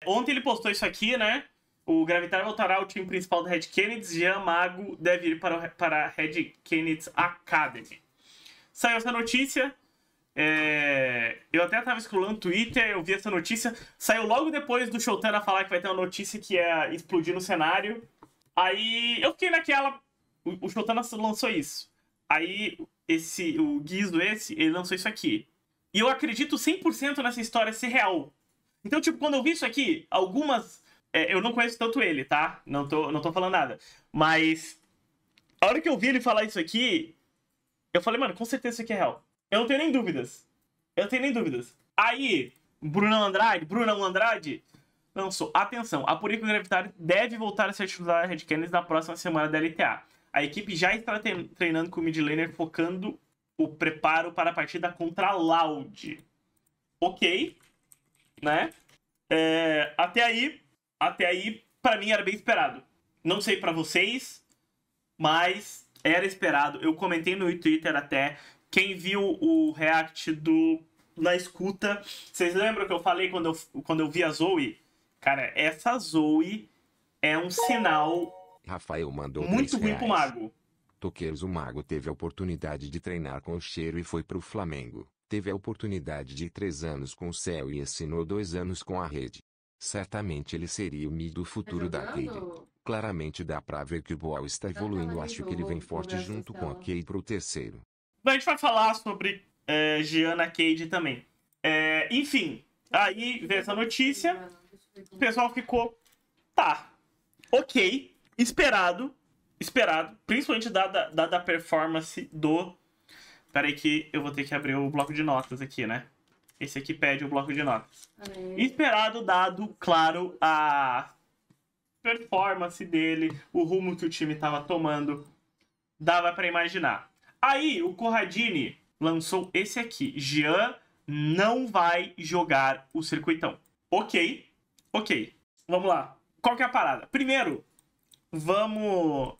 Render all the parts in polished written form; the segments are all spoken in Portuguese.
Ontem ele postou isso aqui, né? O Gravitar voltará ao time principal do Red Canids. Jean Mago deve ir para a Red Canids Academy. Saiu essa notícia. Eu até tava scrollando no Twitter, eu vi essa notícia. Saiu logo depois do Showtana falar que vai ter uma notícia que ia explodir no cenário. Aí eu fiquei naquela... O Showtana lançou isso. Aí o Guizo ele lançou isso aqui. E eu acredito 100% nessa história ser real. Então, tipo, quando eu vi isso aqui, algumas... eu não conheço tanto ele, tá? Não tô falando nada. Mas a hora que eu vi ele falar isso aqui, eu falei, mano, com certeza isso aqui é real. Eu não tenho nem dúvidas. Aí, Brunão Andrade lançou. Atenção, a Purico Gravitar deve voltar a ser titular da Red Canids na próxima semana da LTA. A equipe já está treinando com o mid laner, focando o preparo para a partida contra a Loud. Ok, né? Até aí, pra mim, era bem esperado. Não sei pra vocês, mas era esperado. Eu comentei no Twitter até. Quem viu o react na escuta, vocês lembram que eu falei quando eu vi a Zoe? Cara, essa Zoe é um sinal Rafael mandou muito ruim pro Mago. Toqueiros, o Mago teve a oportunidade de treinar com o Cheiro e foi pro Flamengo. Teve a oportunidade de 3 anos com o Céu e assinou 2 anos com a Rede. Certamente ele seria o mid do futuro da Cade. Claramente dá pra ver que o Boal está evoluindo. Acho que ele vem forte junto com a Cade pro terceiro. A gente vai falar sobre Gianna Cade também. Enfim, aí veio essa notícia. O pessoal ficou... Tá, ok, esperado. Principalmente dada a performance do... Peraí que eu vou ter que abrir o bloco de notas aqui, né? Esse aqui pede o bloco de notas. Esperado, dado, claro, a performance dele, o rumo que o time tava tomando, dava pra imaginar. Aí, o Corradini lançou esse aqui. Jean não vai jogar o circuitão. Ok. Vamos lá. Qual que é a parada? Primeiro, vamos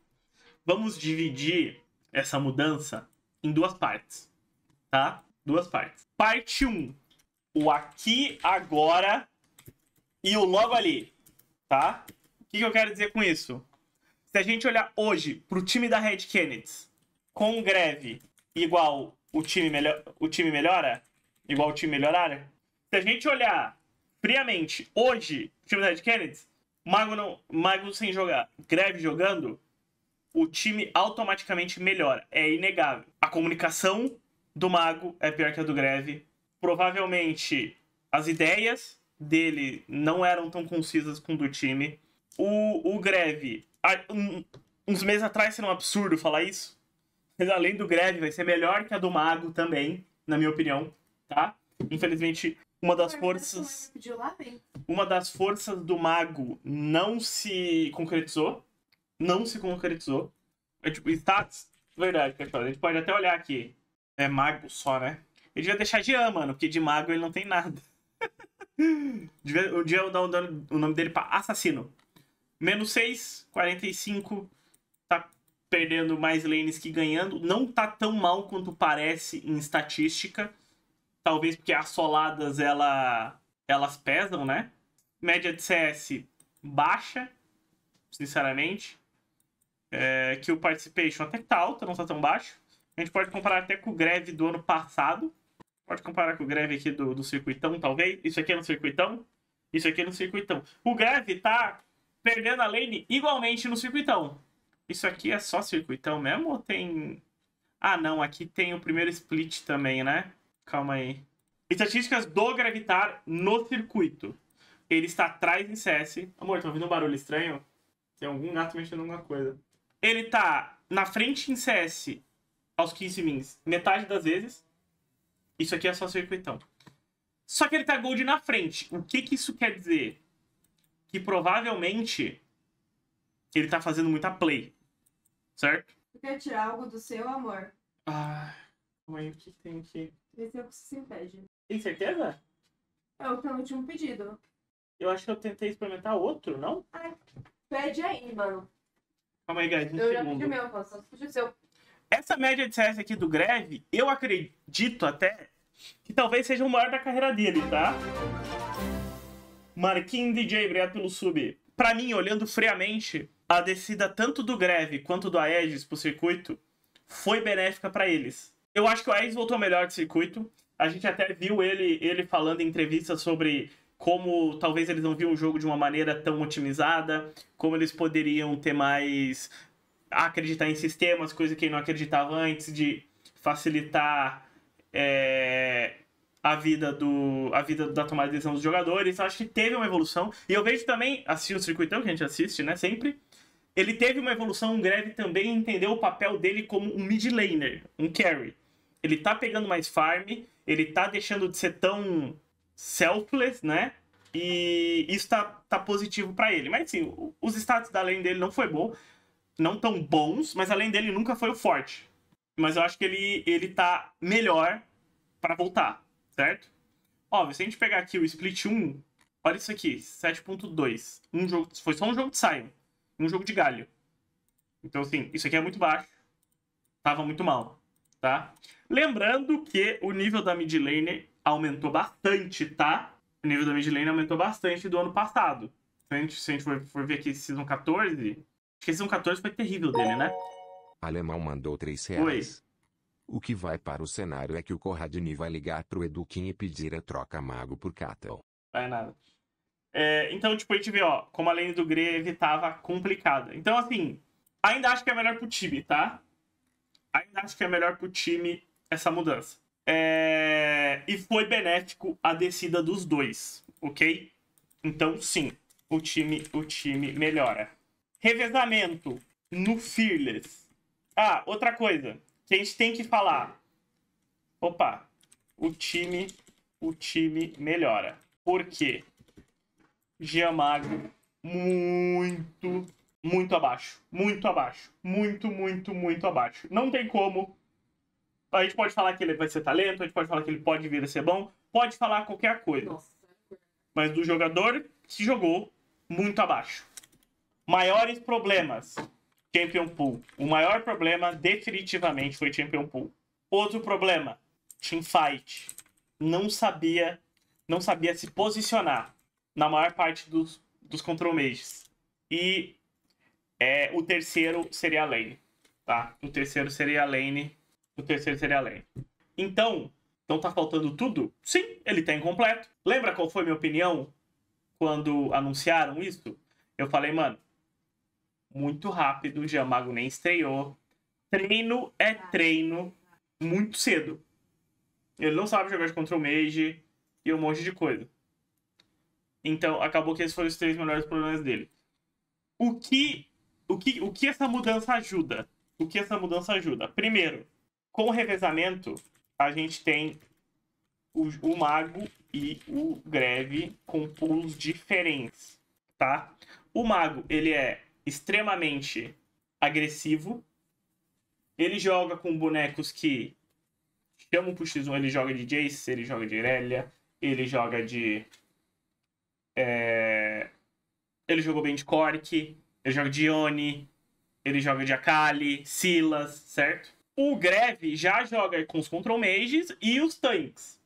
dividir essa mudança em 2 partes, tá? 2 partes. Parte 1, o aqui, agora e o logo ali, tá? O que eu quero dizer com isso? Se a gente olhar hoje pro time da Red Canids com greve igual o time melhora, igual o time melhorar, se a gente olhar friamente hoje o time da Red Canids, Mago sem jogar, greve jogando, o time automaticamente melhora. É inegável. A comunicação do Mago é pior que a do Greve. Provavelmente as ideias dele não eram tão concisas com do time. O Greve, uns meses atrás seria um absurdo falar isso. Mas além do Greve, vai ser melhor que a do Mago também, na minha opinião, tá? Infelizmente, uma das forças do Mago não se concretizou. Tipo, status, verdade, pessoal. A gente pode até olhar aqui. É Mago só, né? Ele devia deixar Jean, mano, porque de Mago ele não tem nada. Devia dar o nome dele pra Assassino. -6, 45. Tá perdendo mais lanes que ganhando. Não tá tão mal quanto parece em estatística. Talvez porque as soladas, elas pesam, né? Média de CS baixa, sinceramente. Que o Participation até que tá alta, não tá tão baixo. A gente pode comparar até com o Greve do ano passado. Pode comparar com o Greve aqui do circuitão, talvez. Isso aqui é no circuitão. Isso aqui é no circuitão. O Greve tá perdendo a lane igualmente no circuitão. Isso aqui é só circuitão mesmo ou tem... Ah, não. Aqui tem o primeiro split também, né? Calma aí. Estatísticas do Gravitar no circuito. Ele está atrás em CS. Amor, tá ouvindo um barulho estranho? Tem algum gato mexendo em alguma coisa. Ele tá na frente em CS aos 15 wins metade das vezes. Isso aqui é só circuitão. Só que ele tá gold na frente. O que isso quer dizer? Que provavelmente ele tá fazendo muita play. Certo? Tu quer tirar algo do seu, amor? Ah, calma aí, o que tem aqui? Esse é o que se impede. Tem certeza? É o penúltimo pedido. Eu acho que eu tentei experimentar outro, não? Ai, pede aí, mano. Calma aí, guys, Eu já pedi o meu, só pedi o seu. Essa média de CS aqui do Greve, eu acredito até que talvez seja o maior da carreira dele, tá? Marquinhos DJ, obrigado pelo sub. Pra mim, olhando friamente, a descida tanto do Greve quanto do Aegis pro circuito foi benéfica pra eles. Eu acho que o Aegis voltou melhor de circuito. A gente até viu ele falando em entrevistas sobre como talvez eles não viam o jogo de uma maneira tão otimizada, como eles poderiam ter mais... acreditar em sistemas, coisa que ele não acreditava antes, de facilitar a vida da tomada de decisão dos jogadores. Acho que teve uma evolução. E eu vejo também, assistindo o circuitão, que a gente assiste, né, sempre, ele teve uma evolução, o Greve também entendeu o papel dele como um mid laner, um carry. Ele tá pegando mais farm, ele tá deixando de ser tão selfless, né? E isso tá positivo pra ele. Mas sim, os status da lane dele não foi bom, não tão bons, mas a lane dele nunca foi o forte. Mas eu acho que ele tá melhor pra voltar, certo? Óbvio, se a gente pegar aqui o Split 1, olha isso aqui, 7.2. Foi só um jogo de Sion, um jogo de Galio. Então, assim, isso aqui é muito baixo. Tava muito mal, tá? Lembrando que o nível da mid lane aumentou bastante, tá? O nível da mid lane aumentou bastante do ano passado. Se a gente for ver aqui Season 14, acho que Season 14 foi terrível dele, né? Alemão mandou R$3. Oi. O que vai para o cenário é que o Corradini vai ligar pro Eduquim e pedir a troca mago por Cattle. Vai nada. Então, tipo, a gente vê, ó, como a lane do Greve tava complicada. Então, assim, ainda acho que é melhor pro time, tá? Ainda acho que é melhor pro time essa mudança. E foi benéfico a descida dos dois, ok? Então, sim, o time melhora. Revezamento no Fearless. Ah, outra coisa que a gente tem que falar. Opa, o time melhora. Por quê? Giamago muito abaixo. Muito abaixo. Muito abaixo. Não tem como. A gente pode falar que ele vai ser talento, a gente pode falar que ele pode vir a ser bom, pode falar qualquer coisa. Nossa. Mas do jogador que jogou, muito abaixo. Maiores problemas. Champion Pool. O maior problema, definitivamente, foi Champion Pool. Outro problema, Teamfight. Não sabia se posicionar na maior parte dos Control Mages. E o terceiro seria a lane. Tá? O terceiro seria a lane. Então, não tá faltando tudo? Sim, ele tá incompleto. Lembra qual foi a minha opinião quando anunciaram isso? Eu falei, mano, muito rápido, o Giamago nem estreou. Treino é treino muito cedo. Ele não sabe jogar de Control Mage e um monte de coisa. Então, acabou que esses foram os 3 melhores problemas dele. O que essa mudança ajuda? Primeiro, com o revezamento, a gente tem o Mago e o Greve com pools diferentes, tá? O Mago, ele é extremamente agressivo. Ele joga com bonecos que chamam pro X1. Ele joga de Jace, ele joga de Irelia, ele joga de... Ele jogou bem de Corki, ele joga de Yone, ele joga de Akali, Silas, certo? O Greve já joga com os Control Mages e os tanks.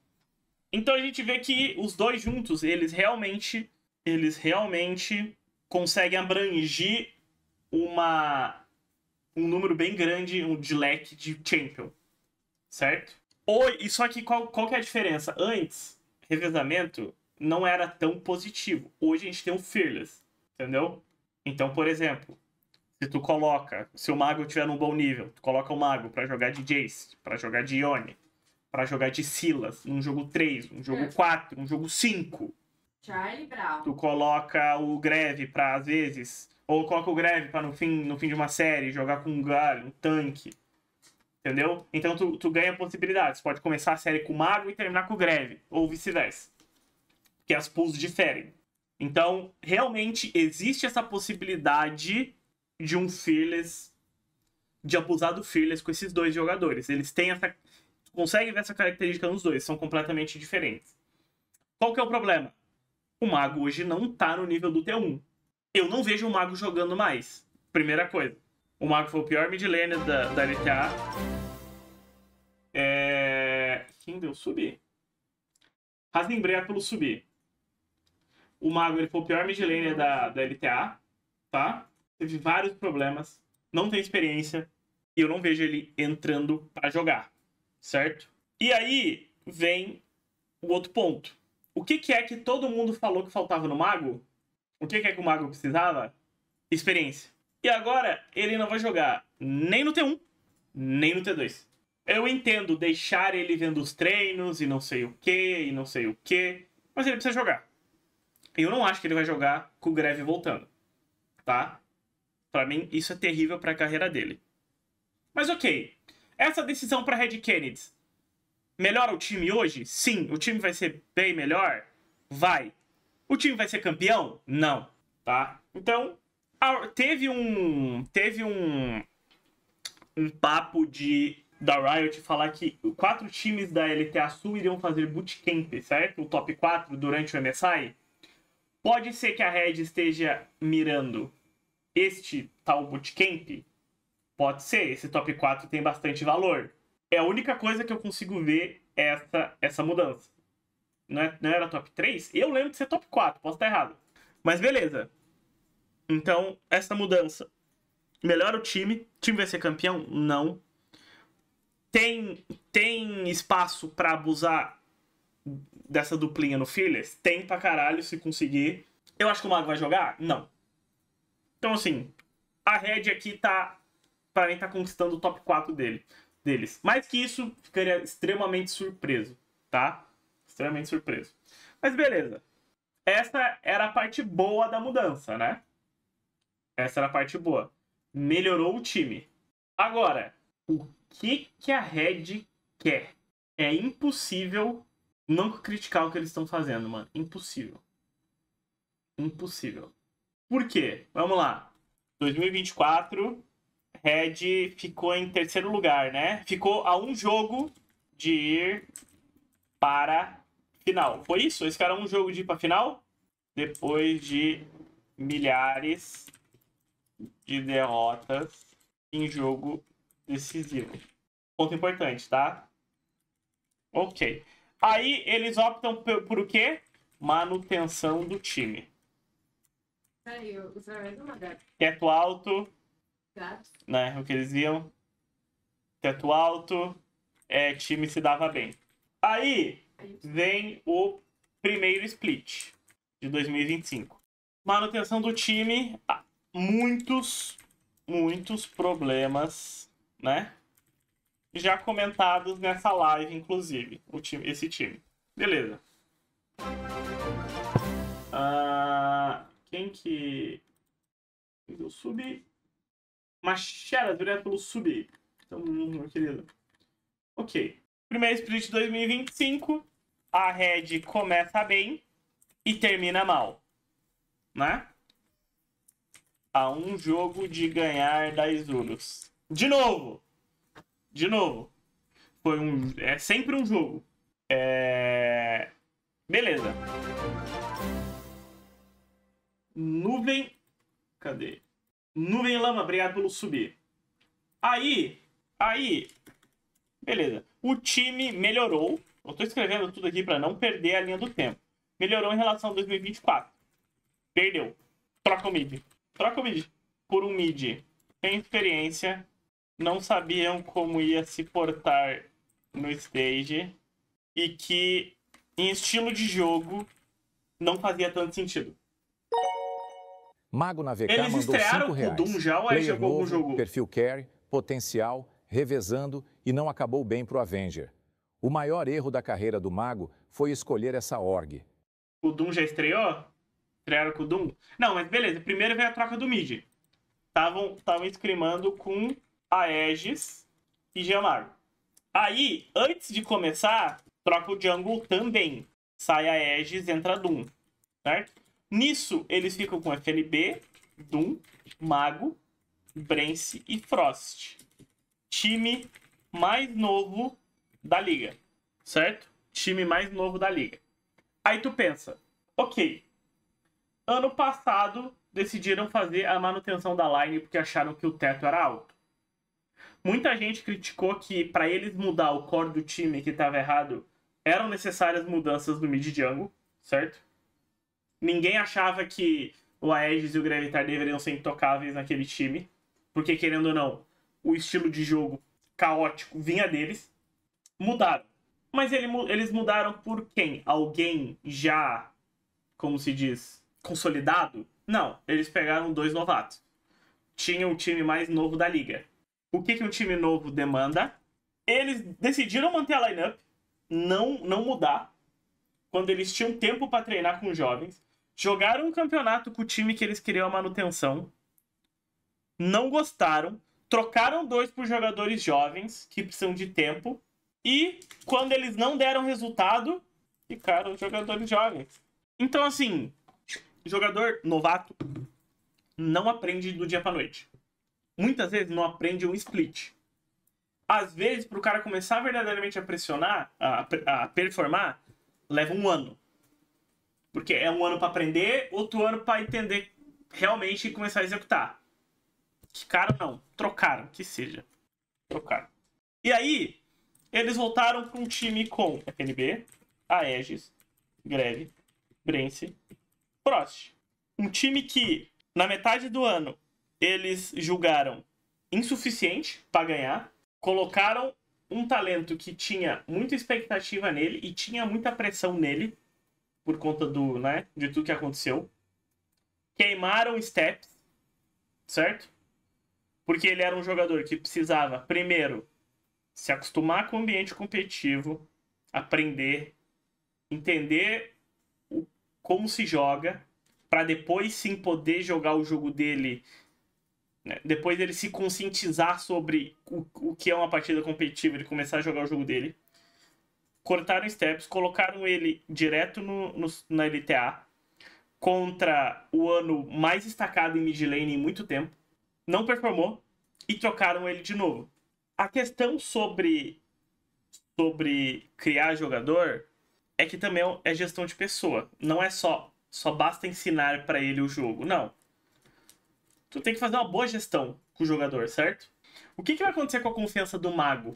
Então a gente vê que os dois juntos, eles realmente conseguem abranger um número bem grande de leque de champion, certo? E só que qual que é a diferença? Antes, revezamento não era tão positivo. Hoje a gente tem um Fearless, entendeu? Então, por exemplo, se o Mago estiver num bom nível, tu coloca o Mago pra jogar de Jace, pra jogar de Yone, pra jogar de Silas, num jogo 3, um jogo 4, um jogo 5. Charlie Brown. Tu coloca o Greve pra, às vezes, ou coloca o Greve pra no fim de uma série jogar com um galho, um tanque. Entendeu? Então tu ganha possibilidades. Pode começar a série com o Mago e terminar com o Greve, ou vice-versa. Porque as pools diferem. Então, realmente existe essa possibilidade de um Fearless, de abusar do Fearless com esses dois jogadores. Eles têm essa... Conseguem ver essa característica nos dois, são completamente diferentes. Qual que é o problema? O Mago hoje não tá no nível do T1. Eu não vejo o Mago jogando mais. Primeira coisa. O Mago foi o pior mid laner da LTA. Quem deu subir? Rasenbrea pelo subir. O Mago ele foi o pior mid laner da LTA, tá? Teve vários problemas, não tem experiência, e eu não vejo ele entrando pra jogar, certo? E aí vem o outro ponto. O que é que todo mundo falou que faltava no Mago? O que é que o Mago precisava? Experiência. E agora ele não vai jogar nem no T1, nem no T2. Eu entendo deixar ele vendo os treinos e não sei o que, mas ele precisa jogar. Eu não acho que ele vai jogar com o Greve voltando, tá? Pra mim, isso é terrível pra carreira dele. Mas ok, essa decisão pra Red Kennedy melhora o time hoje? Sim. O time vai ser bem melhor? Vai. O time vai ser campeão? Não, tá? Então, teve um papo da Riot falar que 4 times da LTA Sul iriam fazer bootcamp, certo? O top 4 durante o MSI. Pode ser que a Red esteja mirando este tal bootcamp? Pode ser, esse top 4 tem bastante valor. É a única coisa que eu consigo ver essa mudança. Não era top 3? Eu lembro de ser top 4, posso estar errado. Mas beleza. Então, essa mudança melhora o time. O time vai ser campeão? Não. Tem espaço pra abusar dessa duplinha no Fearless? Tem pra caralho, se conseguir. Eu acho que o Mago vai jogar? Não. Então, assim, a Red aqui pra mim, tá conquistando o top 4 deles. Mais que isso, ficaria extremamente surpreso, tá? Extremamente surpreso. Mas beleza. Essa era a parte boa da mudança, né? Essa era a parte boa. Melhorou o time. Agora, o que a Red quer? É impossível não criticar o que eles estão fazendo, mano. Impossível. Impossível. Por quê? Vamos lá. 2024, Red ficou em terceiro lugar, né? Ficou a um jogo de ir para final. Foi isso? Esse cara um jogo de ir para final? Depois de milhares de derrotas em jogo decisivo. Ponto importante, tá? Ok. Aí eles optam por o quê? Manutenção do time. Peraí, o Zé é uma gata. Teto alto, Gato. né? O que eles viam. Teto alto, time se dava bem. Aí vem o primeiro split de 2025. Manutenção do time, muitos problemas, né? Já comentados nessa live, inclusive, esse time. Beleza. Quem que... O sub... Machera, direto pelo sub. Então, meu querido. Ok. Primeiro split de 2025. A Red começa bem e termina mal, né? A um jogo de ganhar da Isurus. De novo. É sempre um jogo. Beleza. Nuvem. Cadê? Nuvem Lama, obrigado pelo subir. Aí. Beleza. O time melhorou. Eu tô escrevendo tudo aqui pra não perder a linha do tempo. Melhorou em relação a 2024. Perdeu. Troca o mid. Por um mid sem experiência. Não sabiam como ia se portar no stage. E que em estilo de jogo não fazia tanto sentido. Mago na VK Eles mandou estrearam R$5. com o Doom já ou aí jogou algum jogo? Perfil carry, potencial, revezando e não acabou bem pro Avenger. O maior erro da carreira do Mago foi escolher essa org. O Doom já estreou? Estrearam com o Doom? Não, mas beleza. Primeiro veio a troca do mid. Estavam scrimando com a Aegis e Giamago. Aí, antes de começar, troca o jungle também. Sai a Aegis, entra Doom. Certo? Nisso, eles ficam com FNB, Doom, Mago, Brence e Frost. Time mais novo da liga. Certo? Time mais novo da liga. Aí tu pensa, ok. Ano passado, decidiram fazer a manutenção da line porque acharam que o teto era alto. Muita gente criticou que para eles mudar o core do time que estava errado, eram necessárias mudanças no mid jungle, certo? Ninguém achava que o Aegis e o Gravitar deveriam ser intocáveis naquele time. Porque, querendo ou não, o estilo de jogo caótico vinha deles. Mudaram. Mas eles mudaram por quem? Alguém já, como se diz, consolidado? Não, eles pegaram 2 novatos. Tinha o time mais novo da liga. O que um time novo demanda? Eles decidiram manter a lineup, não mudar, quando eles tinham tempo para treinar com jovens. Jogaram um campeonato com o time que eles queriam a manutenção. Não gostaram. Trocaram 2 por jogadores jovens, que precisam de tempo. E quando eles não deram resultado, ficaram jogadores jovens. Então, assim, jogador novato não aprende do dia pra noite. Muitas vezes não aprende um split. Às vezes, pro cara começar verdadeiramente a pressionar, a performar, leva 1 ano. Porque é 1 ano pra aprender, outro ano pra entender realmente e começar a executar. Ficaram, não. Trocaram, que seja. Trocaram. E aí, eles voltaram para um time com FNB, Aegis, Greve, Brence, Frost. Um time que, na metade do ano, eles julgaram insuficiente para ganhar. Colocaram um talento que tinha muita expectativa nele e tinha muita pressão nele, por conta de tudo que aconteceu. Queimaram steps, certo? Porque ele era um jogador que precisava, primeiro, se acostumar com o ambiente competitivo, aprender, entender como se joga, para depois sim poder jogar o jogo dele, né? Depois ele se conscientizar sobre o que é uma partida competitiva, ele começar a jogar o jogo dele. Cortaram steps, colocaram ele direto na LTA, contra o ano mais destacado em mid lane em muito tempo. Não performou e trocaram ele de novo. A questão sobre criar jogador é que também é gestão de pessoa. Não é só basta ensinar para ele o jogo. Não. Tu tem que fazer uma boa gestão com o jogador, certo? O que vai acontecer com a confiança do mago?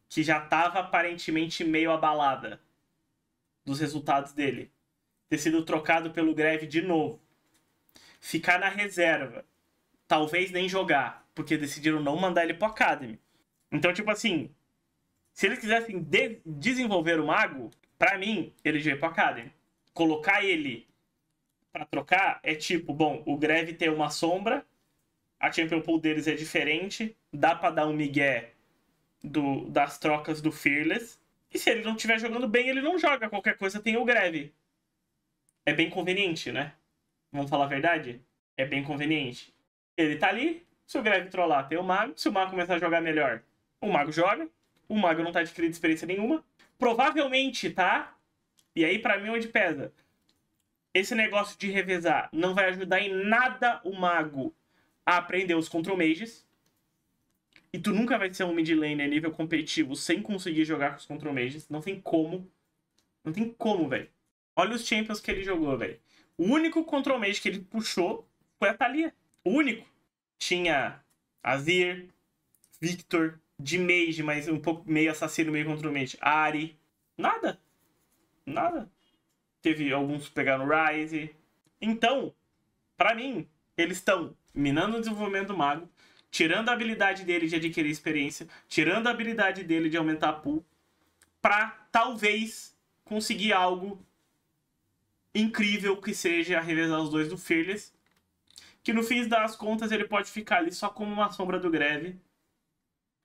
Que já estava aparentemente meio abalada dos resultados dele. Ter sido trocado pelo Greve de novo. Ficar na reserva. Talvez nem jogar, porque decidiram não mandar ele pro Academy. Então, tipo assim, se eles quisessem desenvolver o mago, pra mim, ele já ia pro Academy. Colocar ele pra trocar é tipo, bom, o Greve tem uma sombra, a Champion Pool deles é diferente, dá pra dar um migué das trocas do Fearless, e se ele não estiver jogando bem, ele não joga, qualquer coisa tem o Greve. É bem conveniente, né? Vamos falar a verdade? É bem conveniente. Ele tá ali, se o Greve trollar, tem o mago, se o mago começar a jogar melhor, o mago joga, o mago não tá adquirindo experiência nenhuma, provavelmente, tá? E aí, pra mim, onde pesa? Esse negócio de revezar não vai ajudar em nada o mago a aprender os control mages. E tu nunca vai ser um mid laner nível competitivo sem conseguir jogar com os control mages. Não tem como. Não tem como, velho. Olha os champions que ele jogou, velho. O único control mage que ele puxou foi a Thalia. O único. Tinha Azir, Victor, de mage, mas um pouco meio assassino, meio control mage. Ahri. Nada. Nada. Teve alguns que pegaram Ryze. Então, pra mim, eles estão minando o desenvolvimento do mago, tirando a habilidade dele de adquirir experiência, tirando a habilidade dele de aumentar a pool, pra talvez conseguir algo incrível que seja revezar os dois do Fearless, que no fim das contas ele pode ficar ali só como uma sombra do Greve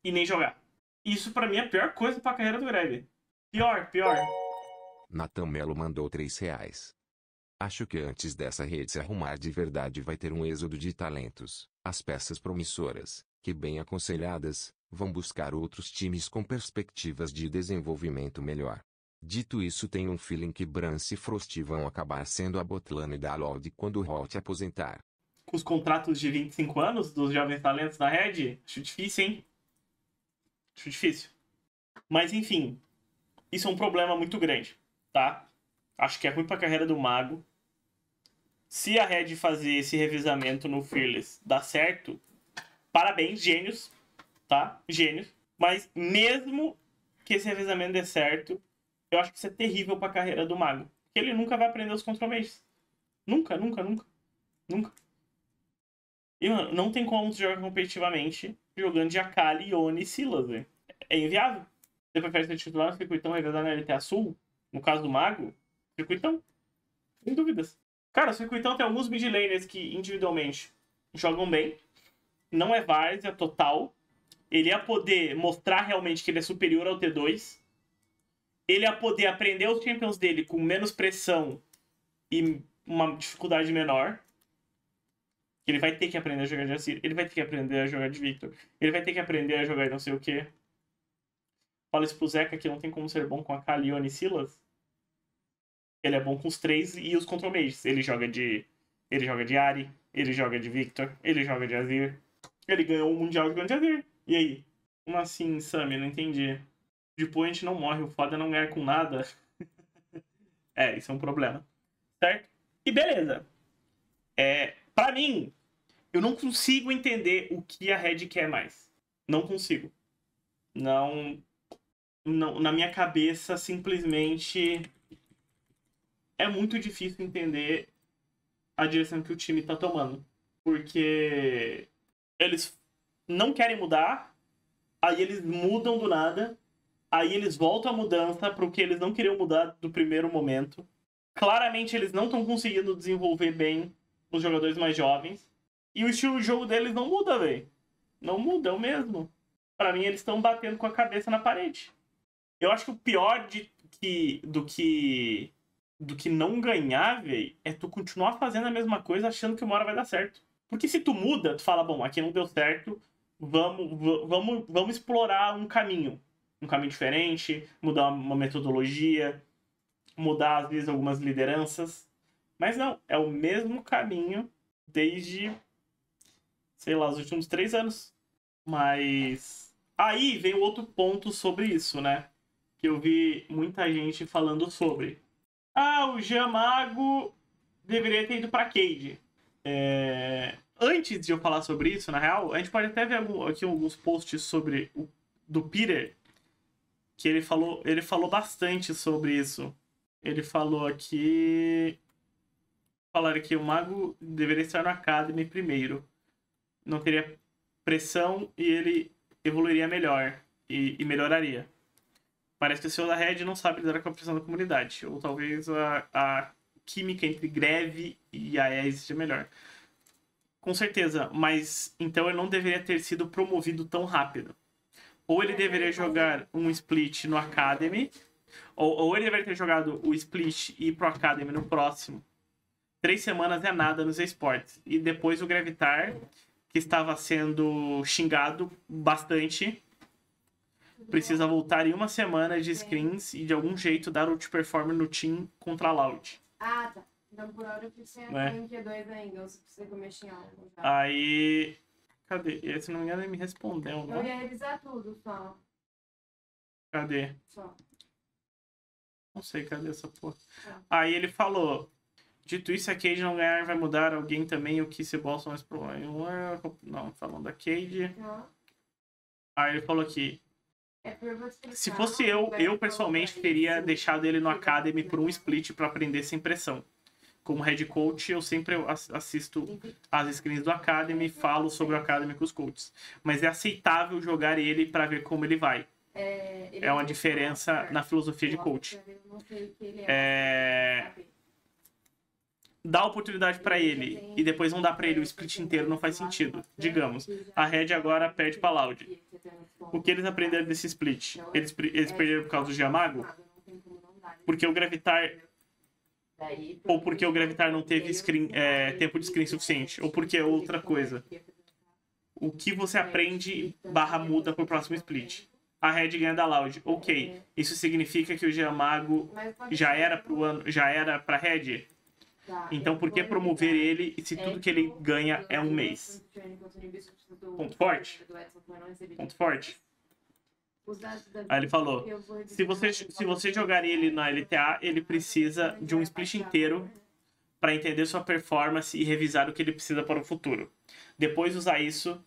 e nem jogar. Isso pra mim é a pior coisa pra carreira do Greve. Pior. Natan Melo mandou R$3. Acho que antes dessa rede se arrumar de verdade vai ter um êxodo de talentos. As peças promissoras, que bem aconselhadas, vão buscar outros times com perspectivas de desenvolvimento melhor. Dito isso, tenho um feeling que Brance e Frost vão acabar sendo a botlane da Lorde quando o Holt aposentar. Com os contratos de 25 anos dos jovens talentos na Red, acho difícil, hein? Acho difícil. Mas enfim, isso é um problema muito grande, tá? Acho que é ruim pra carreira do mago. Se a Red fazer esse revezamento no Fearless dar certo, parabéns, gênios, tá? Gênios. Mas mesmo que esse revezamento dê certo, eu acho que isso é terrível pra carreira do mago. Porque ele nunca vai aprender os control mages. Nunca, nunca, nunca. Nunca. E, mano, não tem como você jogar competitivamente jogando de Akali, Yone e Sylas, velho. É inviável. Você prefere ser titular no circuitão revezar na LTA Sul? No caso do Mago? Circuitão. Sem dúvidas. Cara, o circuitão tem alguns mid laners que individualmente jogam bem. Não é várzea total. Ele ia poder mostrar realmente que ele é superior ao T2. Ele ia poder aprender os champions dele com menos pressão e uma dificuldade menor. Ele vai ter que aprender a jogar de Azir. Ele vai ter que aprender a jogar de Victor. Ele vai ter que aprender a jogar de não sei o quê. Fala isso pro Zeca que não tem como ser bom com a Kali, Yone e Sylas. Ele é bom com os três e os control mages. Ele joga de Ahri, ele joga de Victor, ele joga de Azir. Ele ganhou o Mundial jogando de Azir. E aí? Como assim, Sammy? Não entendi. Depois a gente não morre, o foda é não ganhar com nada. É, isso é um problema. Certo? E beleza. Pra mim, eu não consigo entender o que a Red quer mais. Não consigo. Não, na minha cabeça, simplesmente é muito difícil entender a direção que o time tá tomando. Porque eles não querem mudar, aí eles mudam do nada, aí eles voltam a mudança pro que eles não queriam mudar do primeiro momento. Claramente eles não estão conseguindo desenvolver bem os jogadores mais jovens. E o estilo de jogo deles não muda, velho. Não muda, é o mesmo. Pra mim, eles estão batendo com a cabeça na parede. Eu acho que o pior do que não ganhar, velho, é tu continuar fazendo a mesma coisa achando que uma hora vai dar certo. Porque se tu muda, tu fala, bom, aqui não deu certo, vamos explorar um caminho. Um caminho diferente, mudar uma metodologia, mudar, às vezes, algumas lideranças. Mas não, é o mesmo caminho desde, sei lá, os últimos 3 anos. Mas aí vem outro ponto sobre isso, né? Que eu vi muita gente falando sobre. O Jean Mago deveria ter ido pra Cade. Antes de eu falar sobre isso, na real, a gente pode até ver aqui alguns posts sobre do Peter, que ele falou bastante sobre isso. Ele falou aqui... Falaram que o Mago deveria estar no Academy primeiro. Não teria pressão e ele evoluiria melhor. E melhoraria. Parece que o CEO da Red não sabe lidar com a pressão da comunidade. Ou talvez a química entre greve e a EA seja melhor. Com certeza. Mas então ele não deveria ter sido promovido tão rápido. Ou ele deveria jogar um split no Academy. Ou ele deveria ter jogado o split e ir pro Academy no próximo. 3 semanas é nada nos esportes. E depois o Gravitar, que estava sendo xingado bastante, precisa voltar em 1 semana de screens e de algum jeito dar ult performer no team contra a Loud. Tá. Então por hora eu fiquei em Q2 ainda, ou se precisa que eu mexa em algo já. Aí... Cadê? Se não me engano ele me respondeu, não? Eu ia revisar tudo só. Cadê? Só. Não sei, cadê essa porra? Aí ele falou... Dito isso, a Cade não ganhar vai mudar alguém também, o que se bolsa mais problema. Não, falando da Cade. Aí ele falou aqui. Se fosse eu pessoalmente teria deixado ele no Academy por um split pra aprender sem pressão. Como head coach, eu sempre assisto as screens do Academy e falo sobre o Academy com os coaches. Mas é aceitável jogar ele pra ver como ele vai. É uma diferença na filosofia de coach. Dá oportunidade pra ele e depois não dá pra ele o split inteiro, não faz sentido. Digamos, a Red agora perde pra Loud. O que eles aprenderam desse split? Eles perderam por causa do Giamago? Porque o Gravitar... Ou porque o Gravitar não teve tempo de screen suficiente? Ou porque é outra coisa? O que você aprende /muda pro próximo split? A Red ganha da Loud. Ok. Isso significa que o Giamago já era pra Red? Então, por que promover ele se tudo que ele ganha é 1 mês? Ponto forte. Ponto forte. Aí ele falou, se você jogar ele na LTA, ele precisa de um split inteiro para entender sua performance e revisar o que ele precisa para o futuro. Depois usar isso...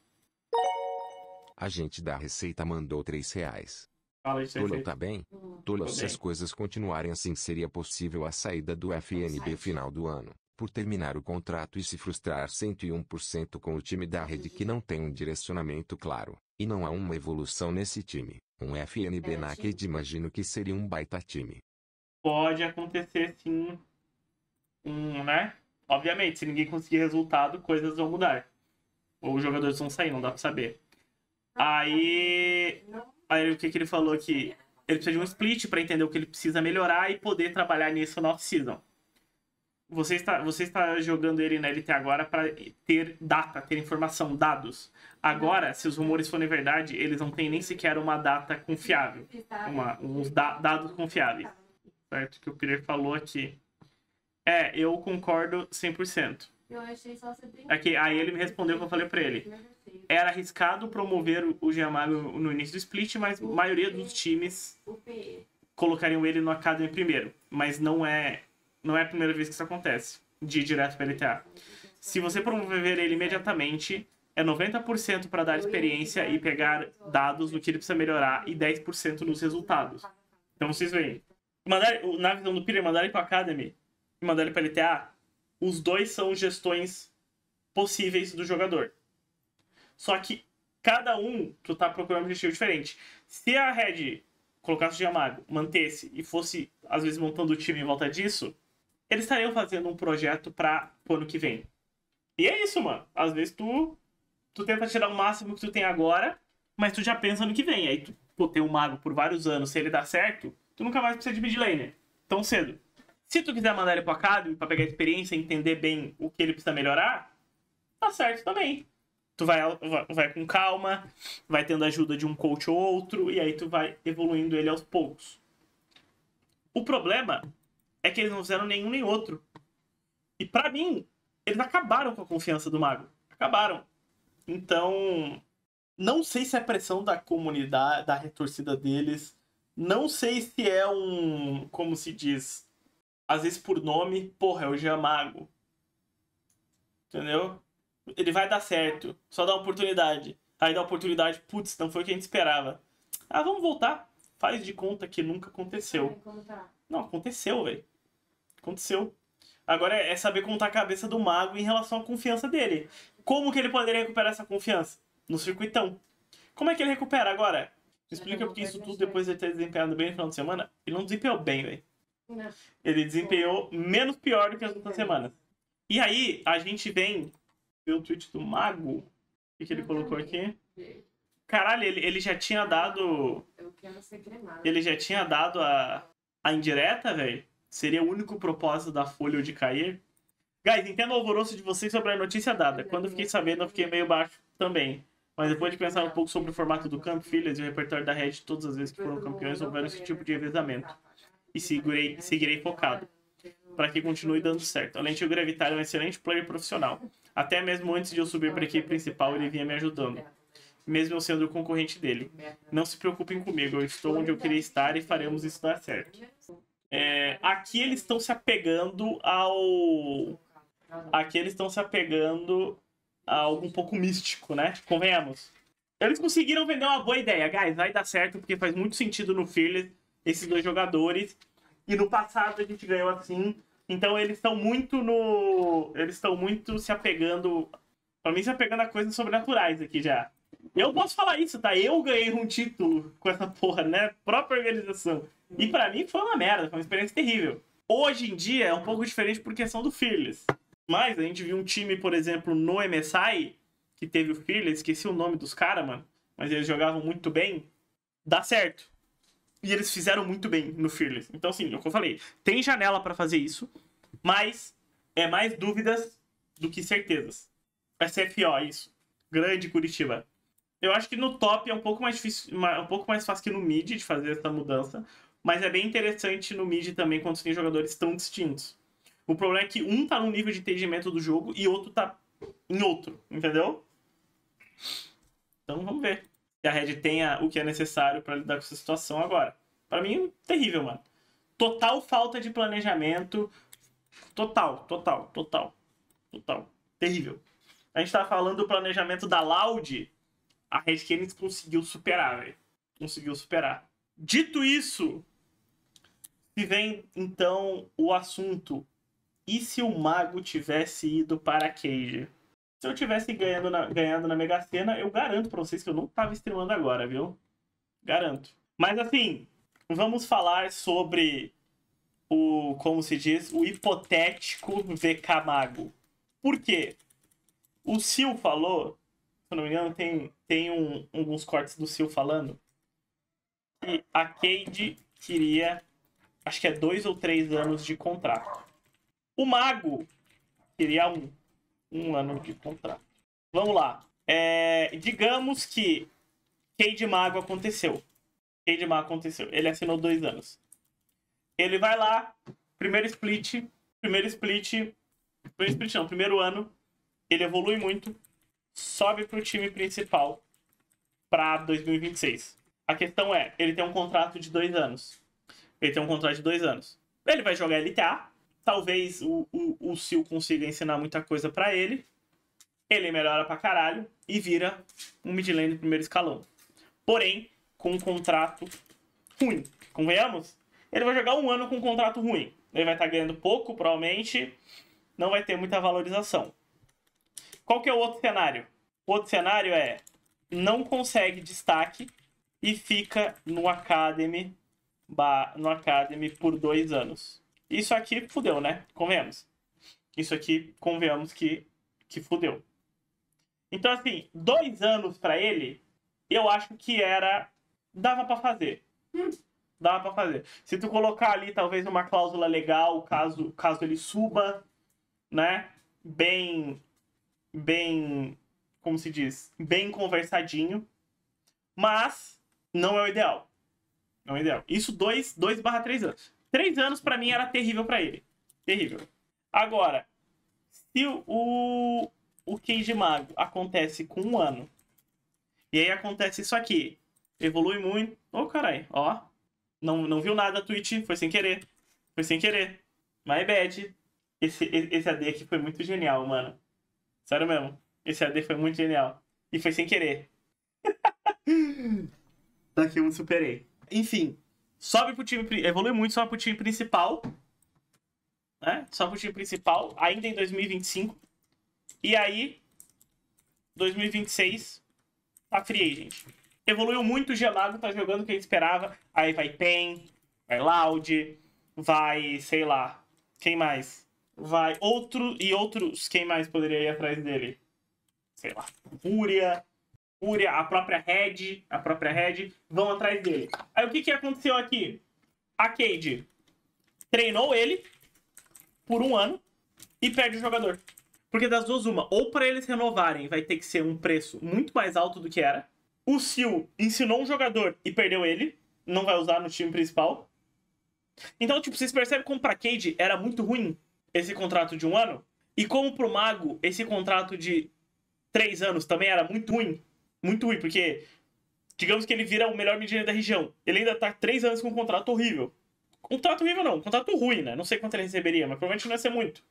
A gente da Receita mandou R$3. Fala isso, Tolo tá bem? Tolo, se as coisas continuarem assim, seria possível a saída do FNB final do ano. por terminar o contrato e se frustrar 101% com o time da Red que não tem um direcionamento claro, e não há uma evolução nesse time. Um FNB na Cade imagino que seria um baita time. Pode acontecer sim, né? Obviamente, se ninguém conseguir resultado, coisas vão mudar. Ou os jogadores vão sair, não dá pra saber. Aí o que ele falou aqui? Ele precisa de um split pra entender o que ele precisa melhorar e poder trabalhar nisso na off-season. Você está jogando ele na LT agora para ter data, ter informação, dados. Agora, se os rumores forem verdade, eles não têm nem sequer uma data confiável. Dados confiáveis. Certo? Que o Peter falou aqui. Eu concordo 100%. Eu achei só você brincar. Aqui, aí ele me respondeu o que eu falei pra ele. Era arriscado promover o Giammago no início do split, mas a maioria dos times colocariam ele no Academy primeiro. Mas não é a primeira vez que isso acontece, de ir direto para LTA. Se você promover ele imediatamente, é 90% para dar experiência e pegar dados do que ele precisa melhorar e 10% nos resultados. Então vocês veem. Na visão do Peter, mandar ele para Academy e mandar ele para LTA, os dois são gestões possíveis do jogador. Só que cada um, tu tá procurando um objetivo diferente. Se a Red colocasse o Giammago, mantesse e fosse, às vezes, montando o time em volta disso, eles estariam fazendo um projeto para o ano que vem. E é isso, mano. Às vezes tu tenta tirar o máximo que tu tem agora, mas tu já pensa no que vem. Aí tu tem um mago por vários anos, se ele dá certo, tu nunca mais precisa de mid laner tão cedo. Se tu quiser mandar ele pro Academy pra pegar experiência e entender bem o que ele precisa melhorar, tá certo também. Tu vai com calma, vai tendo a ajuda de um coach ou outro, e aí tu vai evoluindo ele aos poucos. O problema é que eles não fizeram nenhum nem outro. E pra mim, eles acabaram com a confiança do mago. Acabaram. Então, não sei se é pressão da comunidade, da retorcida deles. Não sei se é como se diz, às vezes por nome, porra, é o Giammago. Entendeu? Ele vai dar certo. Só dá uma oportunidade. Aí dá oportunidade, putz, não foi o que a gente esperava. Vamos voltar. Faz de conta que nunca aconteceu. Não, aconteceu, velho. Aconteceu. Agora é saber contar a cabeça do mago em relação à confiança dele. Como que ele poderia recuperar essa confiança? No circuitão. Como é que ele recupera agora? Explica porque isso tudo, depois de ele ter desempenhado bem no final de semana, ele não desempenhou bem, velho. Ele desempenhou menos pior do que as outras semanas. E aí, a gente vem ver o tweet do mago. O que ele colocou aqui? Caralho, ele já tinha dado... Ele já tinha dado a indireta, velho. Seria o único propósito da Folha de cair. Guys, entendo o alvoroço de vocês sobre a notícia dada. Quando eu fiquei sabendo, eu fiquei meio baixo também. Mas depois de pensar um pouco sobre o formato do campo, filhas e o repertório da Red, todas as vezes que foram campeões, houveram esse tipo de revezamento. E seguirei focado, para que continue dando certo. Além de o Gravitar é um excelente player profissional. Até mesmo antes de eu subir para a equipe principal, ele vinha me ajudando. Mesmo eu sendo o concorrente dele. Não se preocupem comigo, eu estou onde eu queria estar e faremos isso dar certo. Aqui eles estão se apegando a algo um pouco místico, né? Convenhamos. Eles conseguiram vender uma boa ideia, guys. Vai dar certo, porque faz muito sentido no Fearless esses dois jogadores. E no passado a gente ganhou assim. Então eles estão muito se apegando... Pra mim, se apegando a coisas sobrenaturais aqui já. Eu posso falar isso, tá? Eu ganhei um título com essa porra, né? Própria organização. E pra mim foi uma merda, foi uma experiência terrível. Hoje em dia é um pouco diferente por questão do Fearless. Mas a gente viu um time, por exemplo, no MSI, que teve o Fearless, esqueci o nome dos caras, mano. Mas eles jogavam muito bem. Dá certo. E eles fizeram muito bem no Fearless. Então, assim, é o que eu falei. Tem janela pra fazer isso, mas é mais dúvidas do que certezas. SFO, isso. Grande Curitiba. Eu acho que no top é um pouco mais difícil, um pouco mais fácil que no mid de fazer essa mudança. Mas é bem interessante no mid também quando você tem jogadores tão distintos. O problema é que um tá num nível de entendimento do jogo e outro tá em outro, entendeu? Então vamos ver se a Red tenha o que é necessário pra lidar com essa situação agora. Pra mim, terrível, mano. Total falta de planejamento. Total. Terrível. A gente tá falando do planejamento da Loud. A Red Canids conseguiu superar, velho. Conseguiu superar. Dito isso, se vem, então, o assunto E se o Mago tivesse ido para a Cage? Se eu tivesse ganhando na Mega Sena, eu garanto pra vocês que eu não tava streamando agora, viu? Garanto. Mas assim, vamos falar sobre como se diz, o hipotético VK Mago. Por quê? O Sil falou, se eu não me engano, tem alguns cortes do Sil falando que a Cade queria, acho que é 2 ou 3 anos de contrato. O Mago queria um ano de contrato. Vamos lá. Digamos que Cade Mago aconteceu. Cade Mago aconteceu. Ele assinou 2 anos. Ele vai lá, primeiro ano, ele evolui muito, sobe pro time principal para 2026. A questão é, ele tem um contrato de 2 anos. Ele vai jogar LTA, talvez o Sil consiga ensinar muita coisa para ele. Ele melhora pra caralho e vira um mid lane do primeiro escalão. Porém, com um contrato ruim. Convenhamos? Ele vai jogar 1 ano com um contrato ruim. Ele vai estar ganhando pouco, provavelmente. Não vai ter muita valorização. Qual que é o outro cenário? O outro cenário é não consegue destaque e fica no Academy por 2 anos. Isso aqui fudeu, né? Convenhamos. Isso aqui, convenhamos que fudeu. Então, assim, 2 anos pra ele, eu acho que dava pra fazer. Dava pra fazer. Se tu colocar ali, talvez, uma cláusula legal, caso ele suba, né? Bem, como se diz? Bem conversadinho. Mas não é o ideal. Não é o ideal. Isso 2/3 anos. 3 anos, pra mim, era terrível pra ele. Terrível. Agora, se o Cage Mago acontece com 1 ano, e aí acontece isso aqui, evolui muito... Ô, carai, ó. Não viu nada, Twitch, foi sem querer. My bad. Esse AD aqui foi muito genial, mano. Sério mesmo. Esse AD foi muito genial. E foi sem querer. Daqui eu me superei. Enfim, evolui muito, sobe pro time principal. Né? Sobe pro time principal, ainda em 2025. E aí, 2026, tá free agent. Evoluiu muito, o G-Mago tá jogando o que a gente esperava. Aí vai Pen, vai Loud, vai, sei lá, quem mais? Vai outros, quem mais poderia ir atrás dele? Sei lá, Fúria, a própria Red, vão atrás dele. Aí o que aconteceu aqui? A Cade treinou ele por 1 ano e perde o jogador. Porque das duas, uma, ou para eles renovarem vai ter que ser um preço muito mais alto do que era. O Sil ensinou um jogador e perdeu ele, não vai usar no time principal. Então, tipo, vocês percebem como pra Cade era muito ruim esse contrato de 1 ano? E como pro Mago, esse contrato de 3 anos também era muito ruim. Muito ruim, porque digamos que ele vira o melhor mid-laner da região. Ele ainda tá 3 anos com um contrato horrível. Contrato horrível não, contrato ruim, né? Não sei quanto ele receberia, mas provavelmente não ia ser muito.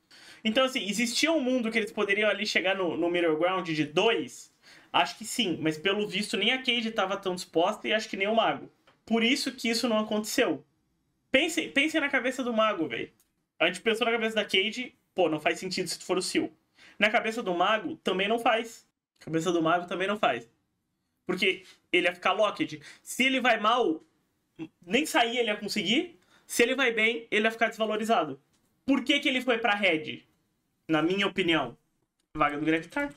Então, assim, existia um mundo que eles poderiam ali chegar no middle ground de 2? Acho que sim, mas pelo visto nem a Cade estava tão disposta e acho que nem o Mago. Por isso que isso não aconteceu. Pensem na cabeça do Mago, velho. A gente pensou na cabeça da Cade, pô, não faz sentido se tu for o Sil. Na cabeça do Mago, também não faz. Porque ele ia ficar locked. Se ele vai mal, nem sair ele ia conseguir. Se ele vai bem, ele ia ficar desvalorizado. Por que ele foi pra Red? Na minha opinião, vaga do Gravitar.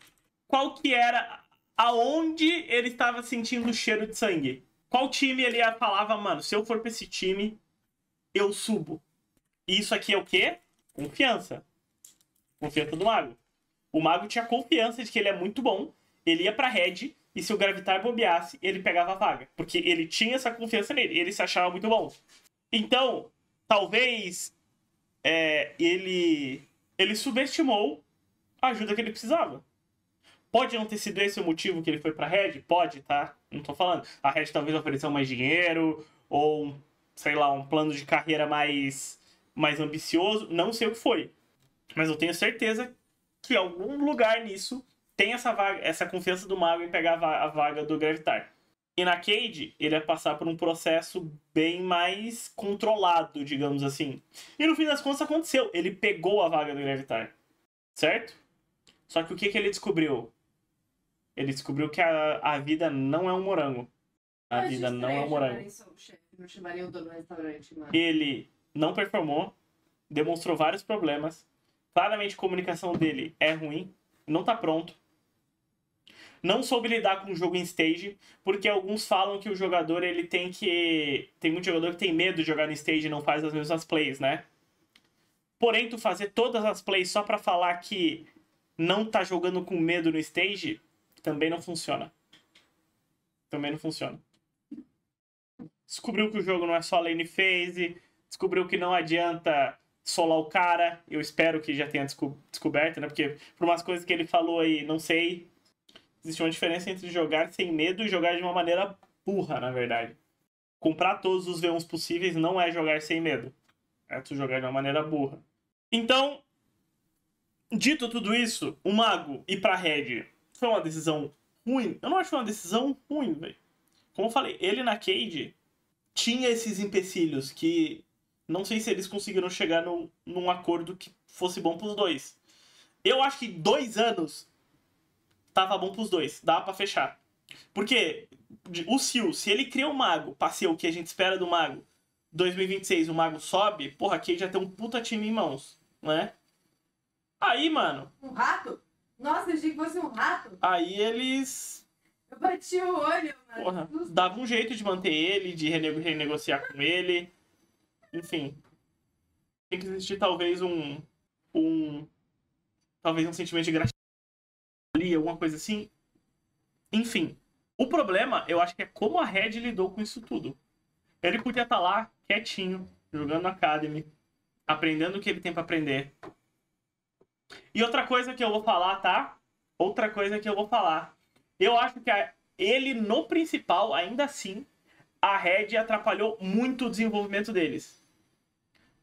Qual que era... Aonde ele estava sentindo o cheiro de sangue? Qual time ele falava, mano, se eu for pra esse time, eu subo. E isso aqui é o quê? Confiança. Confiança do Mago. O Mago tinha confiança de que ele é muito bom, ele ia pra Red, e se o Gravitar bobeasse, ele pegava a vaga. Porque ele tinha essa confiança nele, ele se achava muito bom. Então, talvez ele subestimou a ajuda que ele precisava. Pode não ter sido esse o motivo que ele foi pra Red? Pode, tá? Não tô falando. A Red talvez ofereceu mais dinheiro, ou, sei lá, um plano de carreira mais ambicioso. Não sei o que foi. Mas eu tenho certeza que algum lugar nisso tem essa confiança do Mago em pegar a vaga do Gravitar. E na Cade, ele ia passar por um processo bem mais controlado, digamos assim. E no fim das contas aconteceu. Ele pegou a vaga do Gravitar. Certo? Só que o que ele descobriu? Ele descobriu que a vida não é um morango. A vida não é um morango. Não chamaria o dono do restaurante, mano. Ele não performou, demonstrou vários problemas. Claramente a comunicação dele é ruim, não tá pronto. Não soube lidar com o jogo em stage, porque alguns falam que o jogador ele tem que... Tem muito jogador que tem medo de jogar no stage e não faz as mesmas plays, né? Porém, tu fazer todas as plays só pra falar que não tá jogando com medo no stage, também não funciona. Também não funciona. Descobriu que o jogo não é só lane phase, descobriu que não adianta solar o cara, eu espero que já tenha descoberto, né? Porque por umas coisas que ele falou aí, não sei... Existe uma diferença entre jogar sem medo e jogar de uma maneira burra, na verdade. Comprar todos os V1s possíveis não é jogar sem medo. É tu jogar de uma maneira burra. Então, dito tudo isso, o Mago ir pra Red foi uma decisão ruim? Eu não acho uma decisão ruim, velho. Como eu falei, ele na Cade tinha esses empecilhos que não sei se eles conseguiram chegar num acordo que fosse bom pros dois. Eu acho que 2 anos tava bom pros dois, dava pra fechar. Porque o Sil, se ele cria um Mago pra ser o que a gente espera do Mago, 2026 o Mago sobe, porra, aqui já tem um puta time em mãos, né? Aí, mano... Um rato? Nossa, eu achei que fosse um rato. Aí eles... Eu bati o olho, mano. Porra, dava um jeito de manter ele, de renegociar com ele. Enfim. Tem que existir talvez talvez um sentimento de gratidão ali, alguma coisa assim. Enfim. O problema, eu acho que é como a Red lidou com isso tudo. Ele podia estar lá, quietinho, jogando na Academy, aprendendo o que ele tem pra aprender. E outra coisa que eu vou falar, tá? Outra coisa que eu vou falar. Eu acho que ele, no principal, ainda assim, a Red atrapalhou muito o desenvolvimento deles.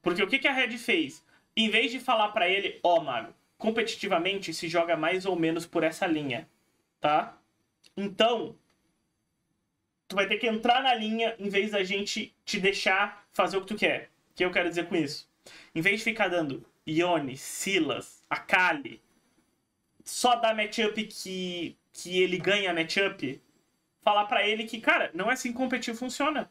Porque o que a Red fez? Em vez de falar pra ele, ó, Mago, competitivamente se joga mais ou menos por essa linha, tá? Então, tu vai ter que entrar na linha em vez da gente te deixar fazer o que tu quer. O que eu quero dizer com isso? Em vez de ficar dando Yone, Sylas, Akali, só dar matchup que ele ganha matchup, falar pra ele que, cara, não é assim que competitivo funciona.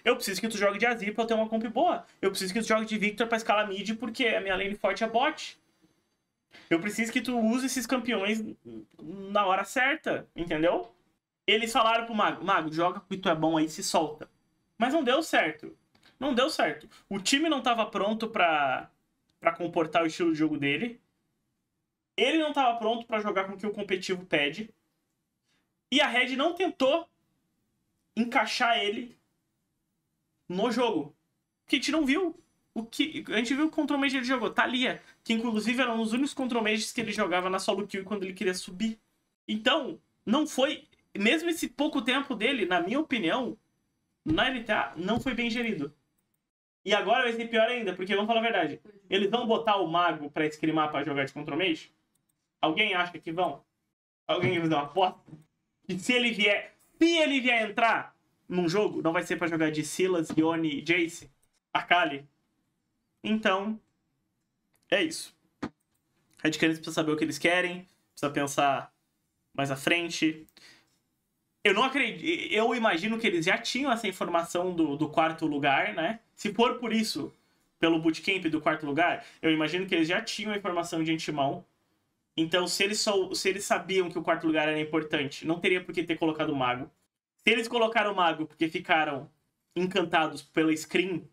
Eu preciso que tu jogue de Azir pra eu ter uma comp boa. Eu preciso que tu jogue de Victor pra escalar mid porque a minha lane forte é bot. Eu preciso que tu use esses campeões na hora certa, entendeu? Eles falaram pro Mago, Mago, joga porque tu é bom aí, se solta. Mas não deu certo. Não deu certo. O time não tava pronto pra comportar o estilo de jogo dele. Ele não tava pronto pra jogar com o que o competitivo pede. E a Red não tentou encaixar ele no jogo. Porque a gente não viu. A gente viu o Control Mage ele jogou. Thalia, que inclusive era um dos únicos Control Mages que ele jogava na solo kill quando ele queria subir. Então, não foi... Mesmo esse pouco tempo dele, na minha opinião, na LTA, não foi bem gerido. E agora vai ser pior ainda, porque vamos falar a verdade. Eles vão botar o Mago pra scrimar pra jogar de Control Mage? Alguém acha que vão? Alguém vai dar uma aposta? E se ele vier entrar num jogo, não vai ser pra jogar de Sylas, Yone, Jace, Akali. Então, é isso. A Red Canids precisa saber o que eles querem, precisa pensar mais à frente. Eu não acredito. Eu imagino que eles já tinham essa informação do quarto lugar, né? Se for por isso, pelo bootcamp do quarto lugar, eu imagino que eles já tinham a informação de antemão. Então, se eles sabiam que o quarto lugar era importante, não teria por que ter colocado o Mago. Se eles colocaram o Mago porque ficaram encantados pela screen,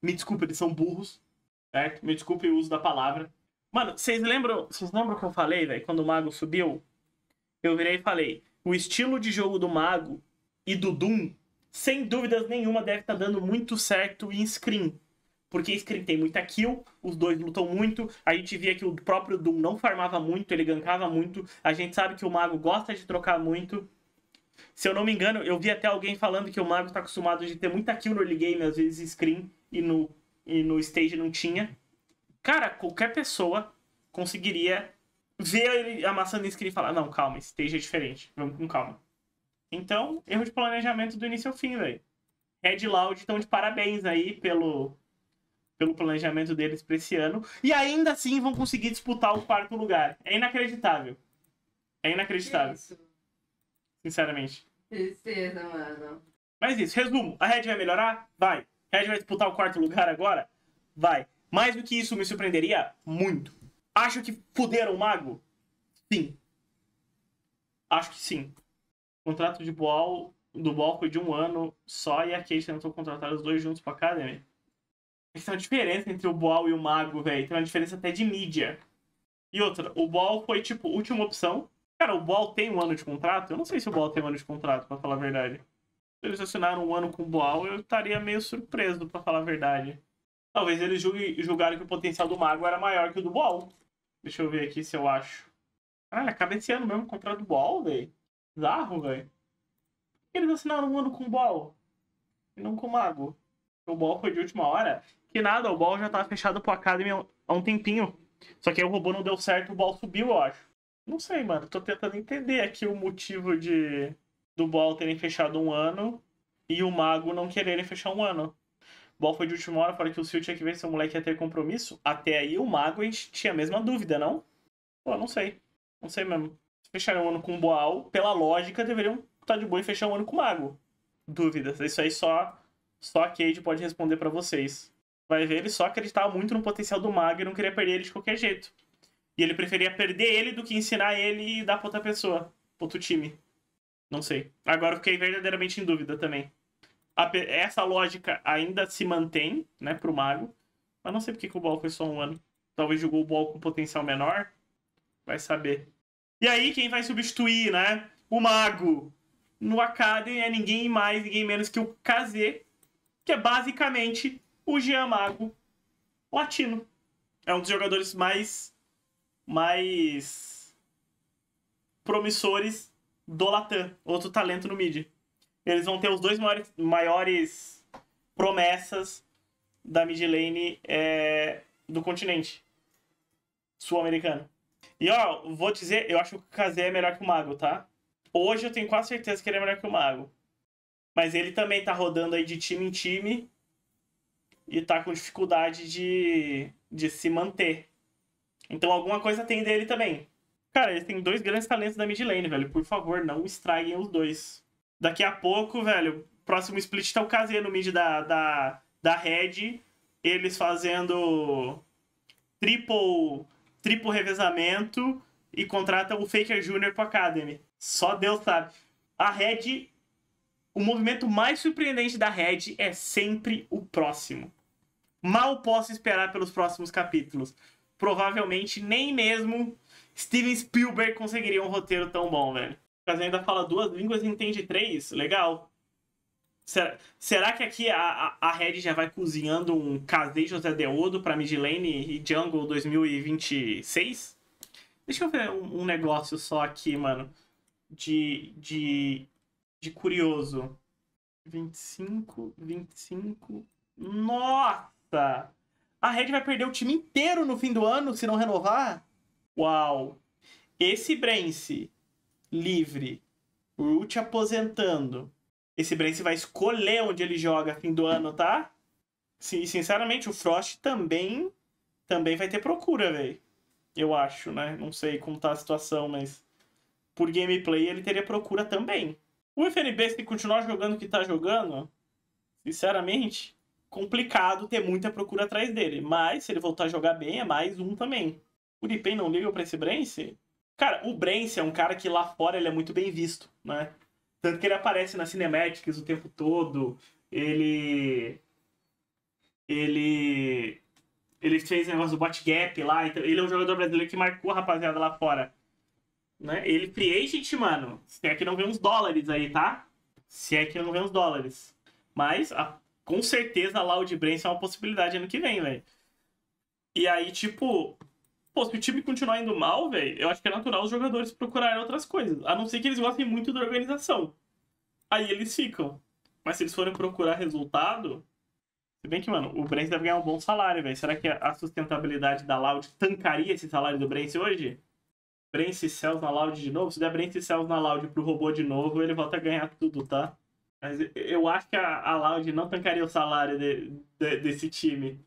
me desculpa, eles são burros, certo? Me desculpe o uso da palavra. Mano, vocês lembram o que eu falei, velho? Quando o Mago subiu, eu virei e falei, o estilo de jogo do Mago e do Doom, sem dúvidas nenhuma, deve estar dando muito certo em screen. Porque screen tem muita kill, os dois lutam muito, a gente via que o próprio Doom não farmava muito, ele gankava muito, a gente sabe que o Mago gosta de trocar muito. Se eu não me engano, eu vi até alguém falando que o Mago está acostumado de ter muita kill no early game, às vezes screen, e no stage não tinha. Cara, qualquer pessoa conseguiria ver ele amassando em screen e falar, não, calma, stage é diferente, vamos com calma. Então, erro de planejamento do início ao fim, velho. Red e Loud estão de parabéns aí pelo planejamento deles pra esse ano. E ainda assim vão conseguir disputar o 4º lugar. É inacreditável. É inacreditável. Isso. Sinceramente. Tristeza, mano. Mas isso, resumo. A Red vai melhorar? Vai. A Red vai disputar o 4º lugar agora? Vai. Mais do que isso me surpreenderia? Muito. Acho que fuderam o Mago? Sim. Acho que sim. O contrato do Boal foi de 1 ano só e a Kate tentou contratar os dois juntos pra Academy. Tem uma diferença entre o Boal e o Mago, velho. Tem uma diferença até de mídia. E outra, o Boal foi, tipo, última opção. Cara, o Boal tem 1 ano de contrato? Eu não sei se o Boal tem 1 ano de contrato, pra falar a verdade. Se eles assinaram 1 ano com o Boal, eu estaria meio surpreso, pra falar a verdade. Talvez eles julgaram que o potencial do Mago era maior que o do Boal. Deixa eu ver aqui se eu acho. Caralho, acaba esse ano mesmo o contrato do Boal, velho. Bizarro, velho. Por que eles assinaram 1 ano com o Boal e não com o Mago? O Boal foi de última hora. Que nada, o Boal já tava fechado pro Academy há um tempinho. Só que aí o robô não deu certo, o Boal subiu, eu acho. Não sei, mano. Tô tentando entender aqui o motivo do Boal terem fechado 1 ano e o Mago não quererem fechar 1 ano. O Boal foi de última hora, fora que o Sil tinha que ver se o moleque ia ter compromisso. Até aí o Mago a gente tinha a mesma dúvida, não? Pô, não sei. Não sei mesmo. Se fecharem 1 ano com o Boal, pela lógica, deveriam estar de boa em fechar 1 ano com o Mago. Dúvidas. Isso aí só a Cade pode responder pra vocês. Vai ver, ele só acreditava muito no potencial do Mago e não queria perder ele de qualquer jeito. E ele preferia perder ele do que ensinar ele e dar pra outra pessoa, pra outro time. Não sei. Agora eu fiquei verdadeiramente em dúvida também. Essa lógica ainda se mantém, né, pro Mago. Mas não sei porque que o Boal foi só 1 ano. Talvez jogou o Boal com potencial menor. Vai saber. E aí, quem vai substituir, né, o Mago no Academy é ninguém mais, ninguém menos que o KZ, que é basicamente o Jean Mago latino. É um dos jogadores mais promissores do Latam. Outro talento no mid. Eles vão ter os 2 maiores promessas da mid lane do continente sul-americano. E ó, vou dizer, eu acho que o KZ é melhor que o Mago, tá? Hoje eu tenho quase certeza que ele é melhor que o Mago. Mas ele também tá rodando aí de time em time e tá com dificuldade de se manter. Então alguma coisa tem dele também. Cara, eles têm 2 grandes talentos da mid lane, velho. Por favor, não estraguem os 2. Daqui a pouco, velho, próximo split tá o KZ no mid da Red. Eles fazendo triplo revezamento e contratam o Faker Jr. pro Academy. Só Deus sabe. A Red, o movimento mais surpreendente da Red é sempre o próximo. Mal posso esperar pelos próximos capítulos. Provavelmente nem mesmo Steven Spielberg conseguiria um roteiro tão bom, velho. O caso ainda fala 2 línguas e entende 3. Legal. Será que aqui a Red já vai cozinhando um KZ José Deodo pra mid lane e jungle 2026? Deixa eu ver um negócio só aqui, mano. De curioso. 25. Nossa! A Red vai perder o time inteiro no fim do ano se não renovar? Uau! Esse Brence livre, Root aposentando. Esse Brence vai escolher onde ele joga fim do ano, tá? Sim, sinceramente, o Frost também vai ter procura, velho. Eu acho, né? Não sei como tá a situação, mas por gameplay ele teria procura também. O FNB, se continuar jogando o que tá jogando, sinceramente, complicado ter muita procura atrás dele. Mas se ele voltar a jogar bem, é mais um também. O Uripen não liga pra esse Brence? Cara, o Brence é um cara que lá fora ele é muito bem visto, né? Tanto que ele aparece nas cinematics o tempo todo. Ele fez negócio do bot gap lá. Então ele é um jogador brasileiro que marcou a rapaziada lá fora. Né? Ele free agent, mano. Se é que não vê uns dólares aí, tá? Se é que não vê uns dólares. Mas, com certeza, lá o de Brence é uma possibilidade ano que vem, velho. E aí, tipo... Pô, se o time continuar indo mal, velho, eu acho que é natural os jogadores procurarem outras coisas. A não ser que eles gostem muito da organização. Aí eles ficam. Mas se eles forem procurar resultado... Se bem que, mano, o Brence deve ganhar um bom salário, velho. Será que a sustentabilidade da Loud tancaria esse salário do Brence hoje? Brence Cells na Loud de novo. Se der Brence Cells na Loud pro robô de novo, ele volta a ganhar tudo, tá? Mas eu acho que a Loud não tancaria o salário desse time.